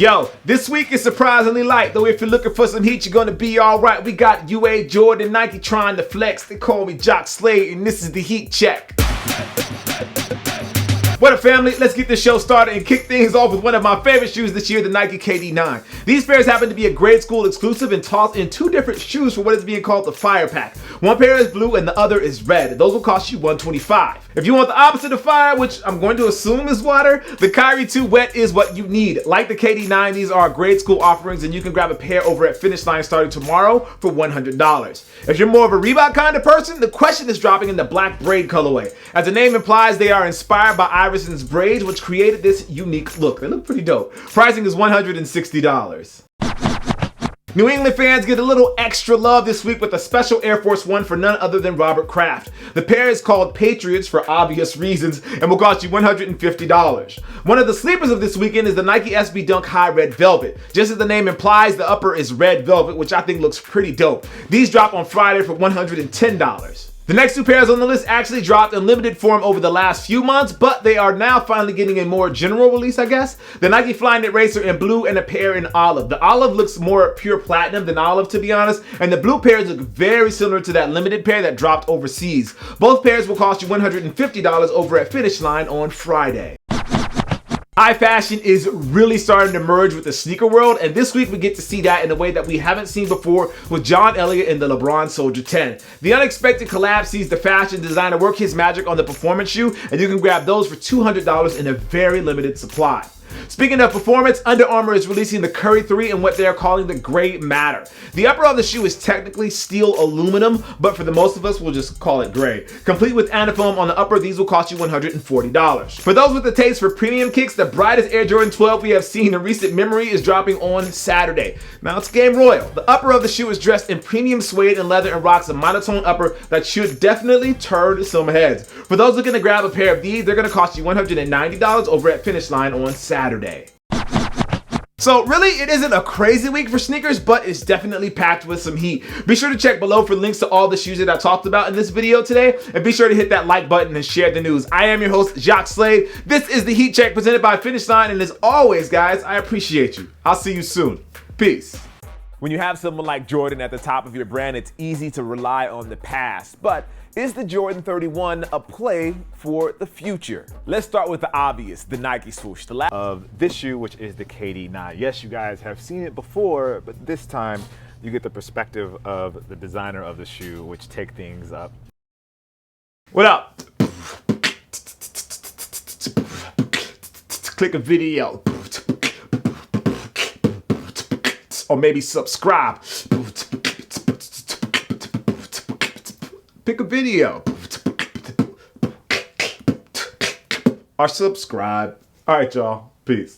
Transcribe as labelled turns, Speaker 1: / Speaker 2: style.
Speaker 1: Yo, this week is surprisingly light, though if you're looking for some heat, you're gonna be alright. We got UA, Jordan, Nike trying to flex. They call me Jacques Slade, and this is the heat check. What up, family? Let's get this show started and kick things off with one of my favorite shoes this year, the Nike KD9. These pairs happen to be a grade school exclusive and tossed in two different shoes for what is being called the Fire Pack. One pair is blue and the other is red. Those will cost you $125. If you want the opposite of fire, which I'm going to assume is water, the Kyrie 2 Wet is what you need. Like the KD9, these are grade school offerings and you can grab a pair over at Finishline starting tomorrow for $100. If you're more of a Reebok kind of person, the Question is dropping in the black Braid colorway. As the name implies, they are inspired by Iverson's braids, which created this unique look. They look pretty dope. Pricing is $160. New England fans get a little extra love this week with a special Air Force One for none other than Robert Kraft. The pair is called Patriots for obvious reasons and will cost you $150. One of the sleepers of this weekend is the Nike SB Dunk High Red Velvet. Just as the name implies, the upper is red velvet, which I think looks pretty dope. These drop on Friday for $110. The next two pairs on the list actually dropped in limited form over the last few months, but they are now finally getting a more general release, I guess. The Nike Flyknit Racer in blue and a pair in olive. The olive looks more pure platinum than olive, to be honest, and the blue pairs look very similar to that limited pair that dropped overseas. Both pairs will cost you $150 over at Finishline on Friday. High fashion is really starting to merge with the sneaker world, and this week we get to see that in a way that we haven't seen before with John Elliott and the LeBron Soldier 10. The unexpected collab sees the fashion designer work his magic on the performance shoe, and you can grab those for $200 in a very limited supply. Speaking of performance, Under Armour is releasing the Curry 3 in what they are calling the Gray Matter. The upper of the shoe is technically steel aluminum, but for the most of us, we'll just call it gray. Complete with anafoam on the upper, these will cost you $140. For those with the taste for premium kicks, the brightest Air Jordan 12 we have seen in recent memory is dropping on Saturday. Now it's game royal. The upper of the shoe is dressed in premium suede and leather and rocks a monotone upper that should definitely turn some heads. For those looking to grab a pair of these, they're going to cost you $190 over at Finishline on Saturday. So really, it isn't a crazy week for sneakers, but it's definitely packed with some heat. Be sure to check below for links to all the shoes that I talked about in this video today, and be sure to hit that like button and share the news. I am your host, Jacques Slade. This is the Heat Check presented by Finishline, and as always, guys, I appreciate you. I'll see you soon. Peace. When you have someone like Jordan at the top of your brand, it's easy to rely on the past, but is the Jordan 31 a play for the future? Let's start with the obvious, the Nike swoosh. The last of this shoe, which is the KD9. Yes, you guys have seen it before, but this time you get the perspective of the designer of the shoe, which take things up. What up? Click a video. Or maybe subscribe. Pick a video. Or subscribe. All right, y'all. Peace.